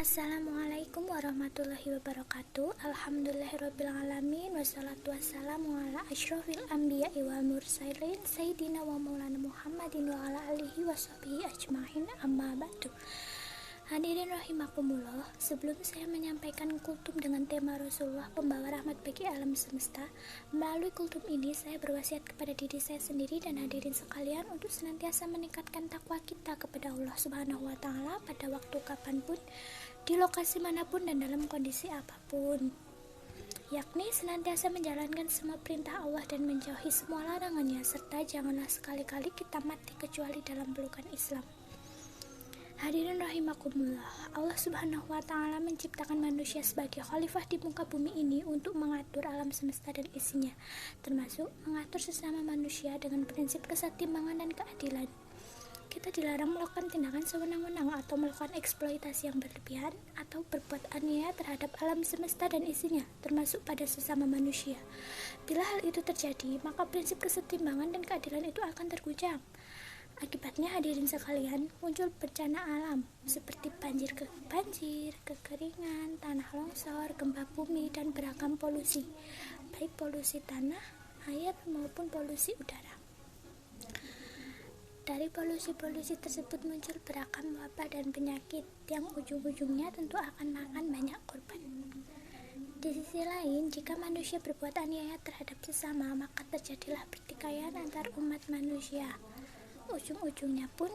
Assalamualaikum warahmatullahi wabarakatuh. Alhamdulillahirrabbilalamin. Wassalatu wassalamu ala asyrafil anbiya'i wal mursalin Sayyidina wa maulana Muhammadin wa ala alihi wa sahbihi ajma'in, amma ba'du. Hadirin rahimakumullah, sebelum saya menyampaikan kultum dengan tema Rasulullah pembawa rahmat bagi alam semesta, melalui kultum ini saya berwasiat kepada diri saya sendiri dan hadirin sekalian untuk senantiasa meningkatkan takwa kita kepada Allah Subhanahu wa Ta'ala pada waktu kapanpun, di lokasi manapun dan dalam kondisi apapun, yakni senantiasa menjalankan semua perintah Allah dan menjauhi semua larangannya, serta janganlah sekali-kali kita mati kecuali dalam pelukan Islam. Hadirin rahimakumullah, Allah Subhanahu wa Ta'ala menciptakan manusia sebagai khalifah di muka bumi ini untuk mengatur alam semesta dan isinya, termasuk mengatur sesama manusia dengan prinsip kesetimbangan dan keadilan. Kita dilarang melakukan tindakan sewenang-wenang atau melakukan eksploitasi yang berlebihan atau berbuat aniaya terhadap alam semesta dan isinya, termasuk pada sesama manusia. Bila hal itu terjadi, maka prinsip kesetimbangan dan keadilan itu akan terguncang. Akibatnya, hadirin sekalian, muncul bencana alam seperti banjir, kekeringan, tanah longsor, gempa bumi, dan beragam polusi, baik polusi tanah, air, maupun polusi udara. Dari polusi-polusi tersebut muncul beragam wabah dan penyakit yang ujung-ujungnya tentu akan makan banyak korban. Di sisi lain, jika manusia berbuat aniaya terhadap sesama, maka terjadilah pertikaian antar umat manusia. Ujung-ujungnya pun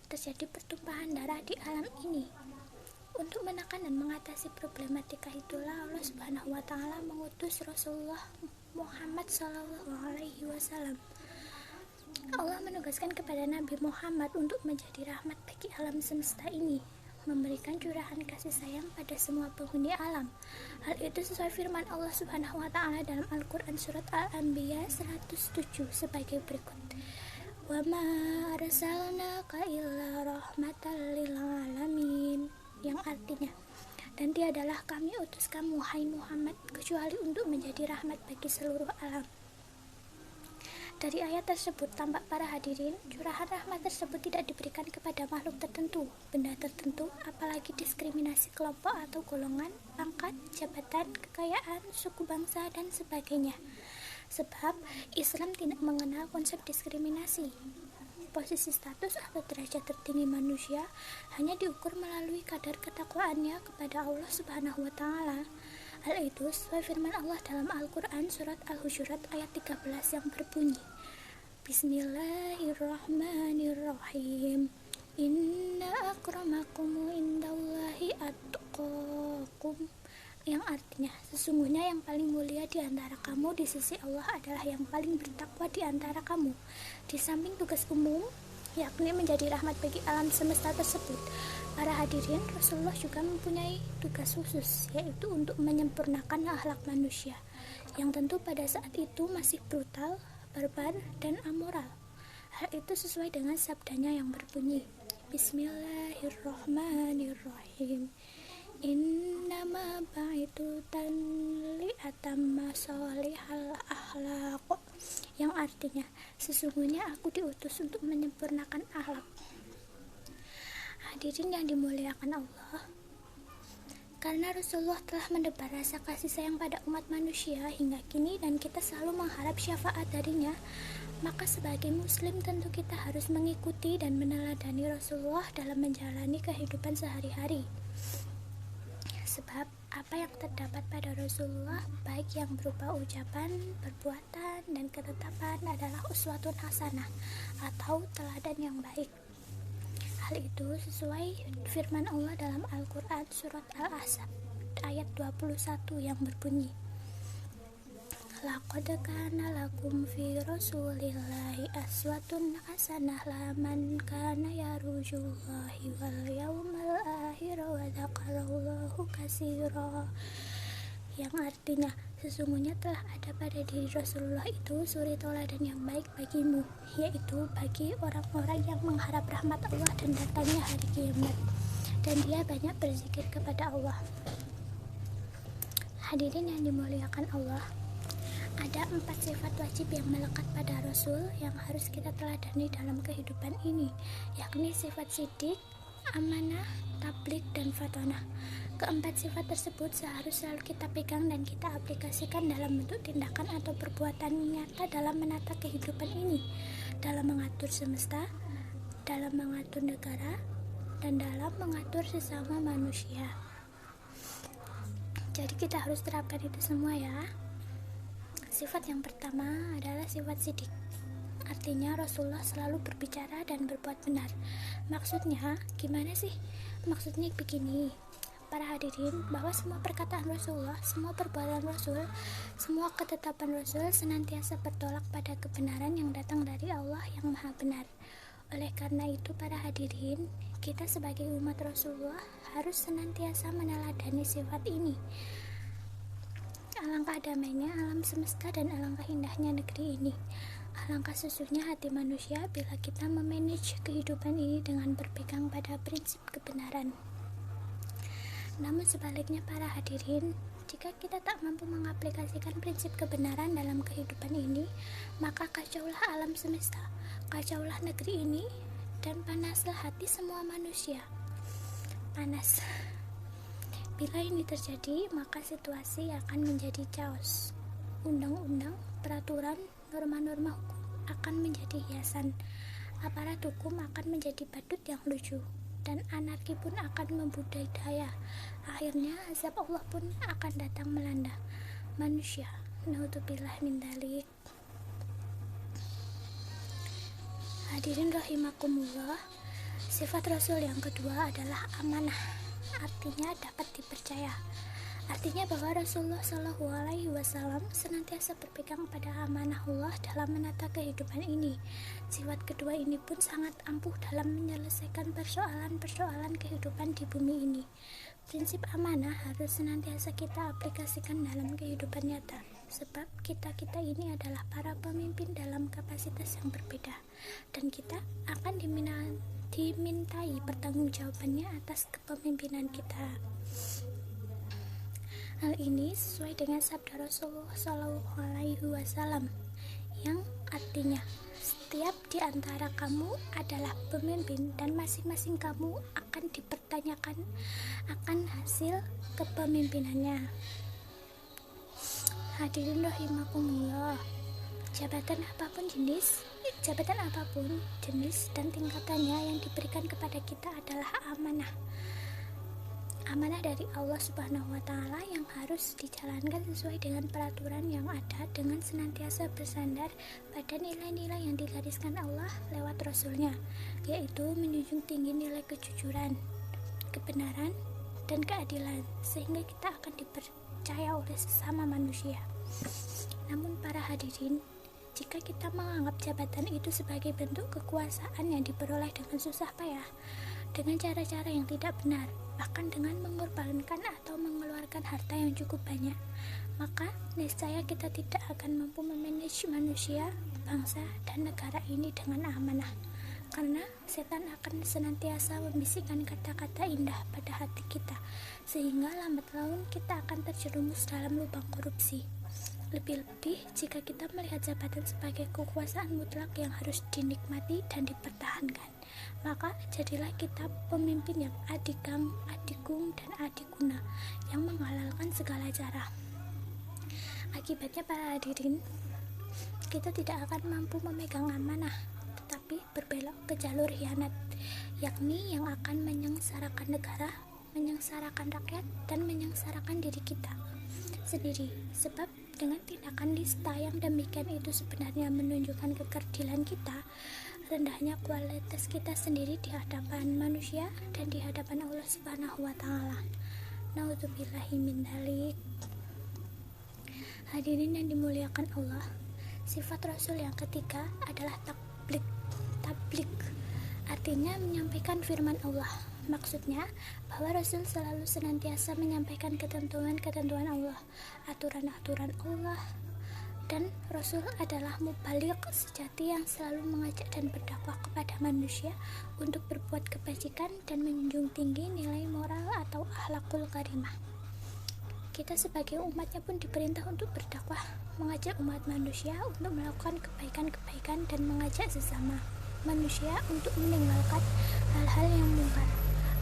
terjadi pertumpahan darah di alam ini. Untuk menekan dan mengatasi problematika itulah Allah Subhanahu wa Ta'ala mengutus Rasulullah Muhammad SAW. Allah menugaskan kepada Nabi Muhammad untuk menjadi rahmat bagi alam semesta ini, memberikan curahan kasih sayang pada semua penghuni alam. Hal itu sesuai firman Allah Subhanahu wa Ta'ala dalam Al-Quran surat Al-Anbiya 107 sebagai berikut: wa ma arsalnaka illa rahmatan lil alamin, yang artinya, dan tiadalah kami utus kamu hai Muhammad kecuali untuk menjadi rahmat bagi seluruh alam. Dari ayat tersebut tampak para hadirin, curahan rahmat tersebut tidak diberikan kepada makhluk tertentu, benda tertentu, apalagi diskriminasi kelompok atau golongan, pangkat, jabatan, kekayaan, suku bangsa, dan sebagainya. Sebab Islam tidak mengenal konsep diskriminasi. Posisi status atau derajat tertinggi manusia hanya diukur melalui kadar ketakwaannya kepada Allah Subhanahu wa Ta'ala. Hal itu sesuai firman Allah dalam Al-Quran surat Al-Hujurat ayat 13 yang berbunyi: Bismillahirrahmanirrahim. Inna akramakum indallahi atqakum, yang artinya, sesungguhnya yang paling mulia di antara kamu di sisi Allah adalah yang paling bertakwa di antara kamu. Di samping tugas umum, yakni menjadi rahmat bagi alam semesta tersebut, para hadirin, Rasulullah juga mempunyai tugas khusus, yaitu untuk menyempurnakan akhlak manusia, yang tentu pada saat itu masih brutal, barbar, dan amoral. Hal itu sesuai dengan sabdanya yang berbunyi: Bismillahirrahmanirrahim. Innama baitu tanli atamma solihal akhlaq, yang artinya, sesungguhnya aku diutus untuk menyempurnakan akhlak. Hadirin yang dimuliakan Allah, karena Rasulullah telah mendebar rasa kasih sayang pada umat manusia hingga kini dan kita selalu mengharap syafaat darinya, maka sebagai muslim tentu kita harus mengikuti dan meneladani Rasulullah dalam menjalani kehidupan sehari-hari. Sebab apa yang terdapat pada Rasulullah, baik yang berupa ucapan, perbuatan, dan ketetapan adalah uswatun hasanah atau teladan yang baik. Hal itu sesuai firman Allah dalam Al-Quran surat Al-Ahzab ayat 21 yang berbunyi: Laqad kana lakum fi rasulillahi aswatun hasanah liman kana yarjullahi wal yawmal akhir wa dzakarallaha katsira, yang artinya, sesungguhnya telah ada pada diri Rasulullah itu suri teladan yang baik bagimu, yaitu bagi orang-orang yang mengharap rahmat Allah dan datangnya hari kiamat, dan dia banyak berzikir kepada Allah. Hadirin yang dimuliakan Allah, ada 4 sifat wajib yang melekat pada Rasul yang harus kita teladani dalam kehidupan ini, yakni sifat sidik, amanah, tablik, dan fatonah. Keempat sifat tersebut seharus selalu kita pegang dan kita aplikasikan dalam bentuk tindakan atau perbuatan nyata dalam menata kehidupan ini, dalam mengatur semesta, dalam mengatur negara, dan dalam mengatur sesama manusia. Jadi kita harus terapkan itu semua ya. Sifat yang pertama adalah sifat sidik. Artinya Rasulullah selalu berbicara dan berbuat benar. Maksudnya gimana sih? Maksudnya begini, para hadirin, bahwa semua perkataan Rasulullah, semua perbuatan Rasul, semua ketetapan Rasul senantiasa bertolak pada kebenaran yang datang dari Allah yang Maha Benar. Oleh karena itu para hadirin, kita sebagai umat Rasulullah harus senantiasa meneladani sifat ini. Alangkah damainya alam semesta dan alangkah indahnya negeri ini. Alangkah susunya hati manusia bila kita memanage kehidupan ini dengan berpegang pada prinsip kebenaran. Namun sebaliknya para hadirin, jika kita tak mampu mengaplikasikan prinsip kebenaran dalam kehidupan ini, maka kacaulah alam semesta, kacaulah negeri ini, dan panaslah hati semua manusia. Panas. Bila ini terjadi, maka situasi akan menjadi chaos. Undang-undang, peraturan, norma-norma hukum akan menjadi hiasan. Aparat hukum akan menjadi badut yang lucu, dan anarki pun akan membudidaya. Akhirnya azab Allah pun akan datang melanda manusia. Naudzubillah min dzalik. Hadirin rahimakumullah, sifat Rasul yang kedua adalah amanah. Artinya dapat dipercaya. Artinya bahwa Rasulullah Shallallahu Alaihi Wasallam senantiasa berpegang pada amanah Allah dalam menata kehidupan ini. Sifat kedua ini pun sangat ampuh dalam menyelesaikan persoalan-persoalan kehidupan di bumi ini. Prinsip amanah harus senantiasa kita aplikasikan dalam kehidupan nyata, sebab kita-kita ini adalah para pemimpin dalam kapasitas yang berbeda, dan kita akan dimintai pertanggungjawabannya atas kepemimpinan kita. Hal ini sesuai dengan sabda Rasulullah Shallallahu Alaihi Wasallam yang artinya, setiap di antara kamu adalah pemimpin dan masing-masing kamu akan dipertanyakan akan hasil kepemimpinannya. Hadirin rahimakumullah, jabatan apapun jenis dan tingkatannya yang diberikan kepada kita adalah amanah. Amanah dari Allah Subhanahu wa Ta'ala yang harus dijalankan sesuai dengan peraturan yang ada, dengan senantiasa bersandar pada nilai-nilai yang digariskan Allah lewat Rasulnya, yaitu menjunjung tinggi nilai kejujuran, kebenaran, dan keadilan, sehingga kita akan dipercaya oleh sesama manusia. Namun para hadirin, jika kita menganggap jabatan itu sebagai bentuk kekuasaan yang diperoleh dengan susah payah, dengan cara-cara yang tidak benar, bahkan dengan mengorbankan atau mengeluarkan harta yang cukup banyak, maka niscaya kita tidak akan mampu memanage manusia, bangsa, dan negara ini dengan amanah. Karena setan akan senantiasa membisikkan kata-kata indah pada hati kita, sehingga lambat laun kita akan terjerumus dalam lubang korupsi. Lebih-lebih jika kita melihat jabatan sebagai kekuasaan mutlak yang harus dinikmati dan dipertahankan, maka jadilah kita pemimpin yang adikang, adigung, dan adiguna, yang menghalalkan segala cara. Akibatnya para hadirin, kita tidak akan mampu memegang amanah, tetapi berbelok ke jalur khianat, yakni yang akan menyengsarakan negara, menyengsarakan rakyat, dan menyengsarakan diri kita sendiri. Sebab dengan tindakan nista yang demikian itu sebenarnya menunjukkan kekerdilan kita, rendahnya kualitas kita sendiri di hadapan manusia dan di hadapan Allah Subhanahu wa Ta'ala. Naudzubillahi min dzalik. Hadirin yang dimuliakan Allah, sifat Rasul yang ketiga adalah tablik. Artinya menyampaikan firman Allah. Maksudnya bahwa Rasul selalu senantiasa menyampaikan ketentuan-ketentuan Allah, aturan-aturan Allah, dan Rasul adalah mubaligh sejati yang selalu mengajak dan berdakwah kepada manusia untuk berbuat kebajikan dan menjunjung tinggi nilai moral atau akhlakul karimah. Kita sebagai umatnya pun diperintah untuk berdakwah, mengajak umat manusia untuk melakukan kebaikan-kebaikan dan mengajak sesama manusia untuk meninggalkan hal-hal yang mungkar.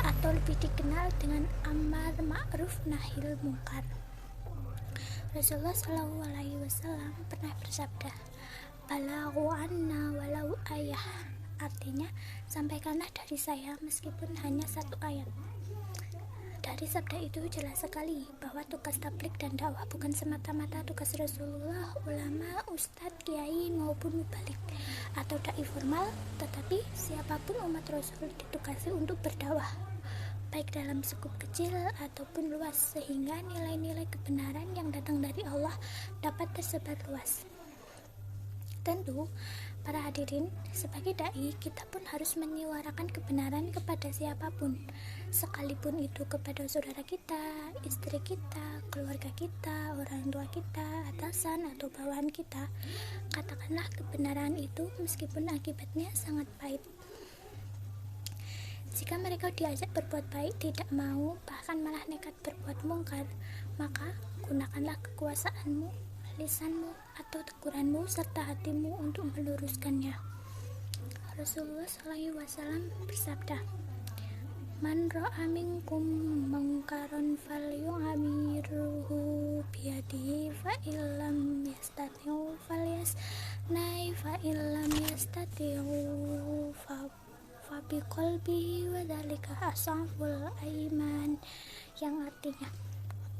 atau lebih dikenal dengan amar ma'ruf nahil mungkar. Rasulullah SAW pernah bersabda, "Balaghu anna walau ayah." Artinya, sampaikanlah dari saya meskipun hanya satu ayat. Dari sabda itu jelas sekali bahwa tugas tabligh dan dakwah bukan semata-mata tugas Rasulullah, ulama, ustadz, kiai maupun mubalik atau dai formal, tetapi siapapun umat Rasul ditugasi untuk berdakwah, baik dalam skup kecil ataupun luas, sehingga nilai-nilai kebenaran yang datang dari Allah dapat tersebar luas. Tentu, para hadirin, sebagai dai, kita pun harus menyuarakan kebenaran kepada siapapun, sekalipun itu kepada saudara kita, istri kita, keluarga kita, orang tua kita, atasan atau bawahan kita. Katakanlah kebenaran itu meskipun akibatnya sangat pahit. Jika mereka diajak berbuat baik tidak mau, bahkan malah nekat berbuat mungkar, maka gunakanlah kekuasaanmu, lisanmu atau teguranmu serta hatimu untuk meluruskannya. Rasulullah SAW bersabda, "Man ra'a minkum mungkaron falyu'amirhu biyadihi fa illam yastati'u falyasna'i fa illam yastati'u fa biqalbihi wa dzalika asaful aiman." Yang artinya,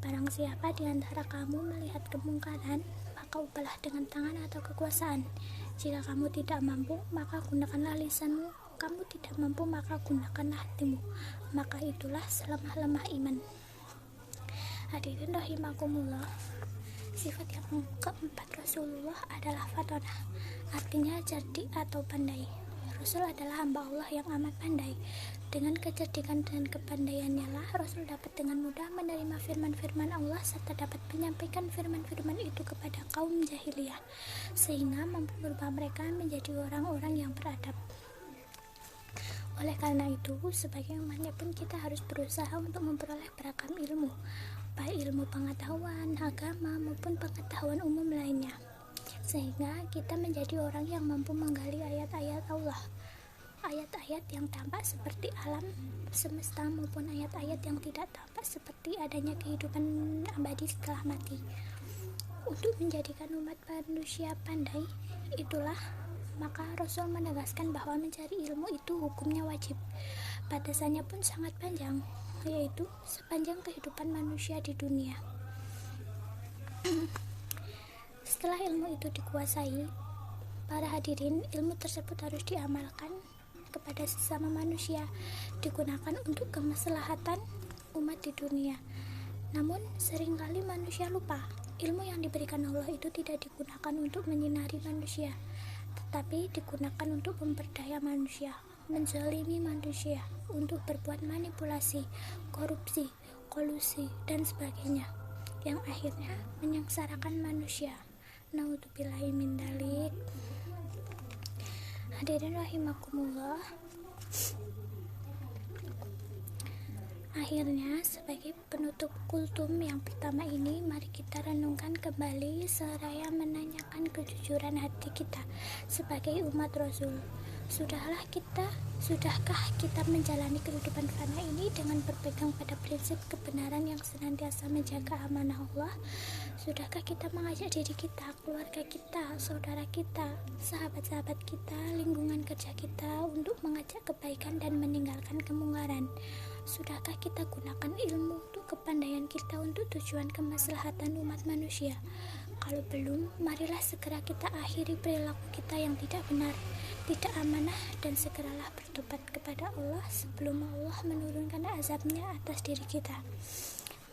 barang siapa di antara kamu melihat kemungkaran, maka ubahlah dengan tangan atau kekuasaan. Jika kamu tidak mampu, maka gunakanlah lisanmu. Kamu tidak mampu, maka gunakanlah hatimu. Maka itulah selemah-lemah iman. Hadirin rahimakumullah, sifat yang keempat Rasulullah adalah fatonah, artinya cerdik atau pandai. Rasul adalah hamba Allah yang amat pandai. Dengan kecerdikan dan kepandaiannya lah Rasul dapat dengan mudah menerima firman-firman Allah serta dapat menyampaikan firman-firman itu kepada kaum jahiliyah, sehingga mampu merubah mereka menjadi orang-orang yang beradab. Oleh karena itu, sebagai umatnya pun kita harus berusaha untuk memperoleh beragam ilmu, baik ilmu pengetahuan, agama maupun pengetahuan umum lainnya, sehingga kita menjadi orang yang mampu menggali ayat-ayat Allah, ayat-ayat yang tampak seperti alam semesta maupun ayat-ayat yang tidak tampak seperti adanya kehidupan abadi setelah mati. Untuk menjadikan umat manusia pandai, itulah maka Rasul menegaskan bahwa mencari ilmu itu hukumnya wajib. Batasannya pun sangat panjang, yaitu sepanjang kehidupan manusia di dunia. Setelah ilmu itu dikuasai, para hadirin, ilmu tersebut harus diamalkan kepada sesama manusia, digunakan untuk kemaslahatan umat di dunia. Namun, seringkali manusia lupa, ilmu yang diberikan Allah itu tidak digunakan untuk menyinari manusia, tetapi digunakan untuk memperdaya manusia, menzalimi manusia, untuk berbuat manipulasi, korupsi, kolusi, dan sebagainya, yang akhirnya menyengsarakan manusia. Naudzubillahi min dzalik. Hadirin rahimakumullah, akhirnya sebagai penutup kultum yang pertama ini, mari kita renungkan kembali seraya menanyakan kejujuran hati kita sebagai umat Rasul. Sudahkah kita menjalani kehidupan fana ini dengan berpegang pada prinsip kebenaran yang senantiasa menjaga amanah Allah? Sudahkah kita mengajak diri kita, keluarga kita, saudara kita, sahabat-sahabat kita, lingkungan kerja kita untuk mengajak kebaikan dan meninggalkan kemungkaran? Sudahkah kita gunakan ilmu untuk kepandaian kita untuk tujuan kemaslahatan umat manusia? Kalau belum, marilah segera kita akhiri perilaku kita yang tidak benar, tidak amanah, dan segeralah bertobat kepada Allah sebelum Allah menurunkan azabnya atas diri kita.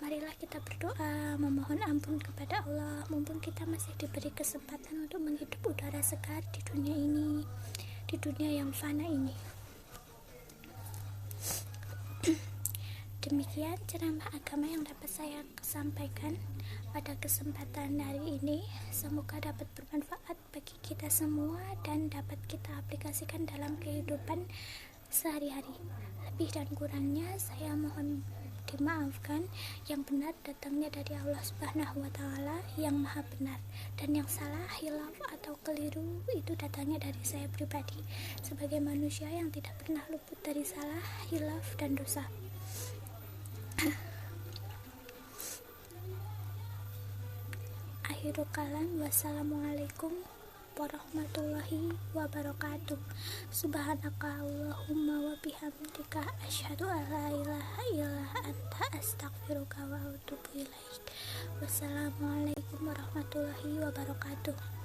Marilah kita berdoa, memohon ampun kepada Allah, mumpung kita masih diberi kesempatan untuk menghidup udara segar di dunia ini, di dunia yang fana ini. Demikian ceramah agama yang dapat saya sampaikan pada kesempatan hari ini. Semoga dapat bermanfaat bagi kita semua dan dapat kita aplikasikan dalam kehidupan sehari-hari. Lebih dan kurangnya saya mohon dimaafkan. Yang benar datangnya dari Allah Subhanahu wa Ta'ala yang maha benar, dan yang salah, hilaf atau keliru itu datangnya dari saya pribadi sebagai manusia yang tidak pernah luput dari salah, hilaf, dan dosa. Akhirul kalam, wassalamualaikum warahmatullahi wabarakatuh. Subhanaka Allahumma wa bihamdika asyhadu an la ilaha illa anta astaghfiruka wa atubu ilaik. Wassalamualaikum warahmatullahi wabarakatuh.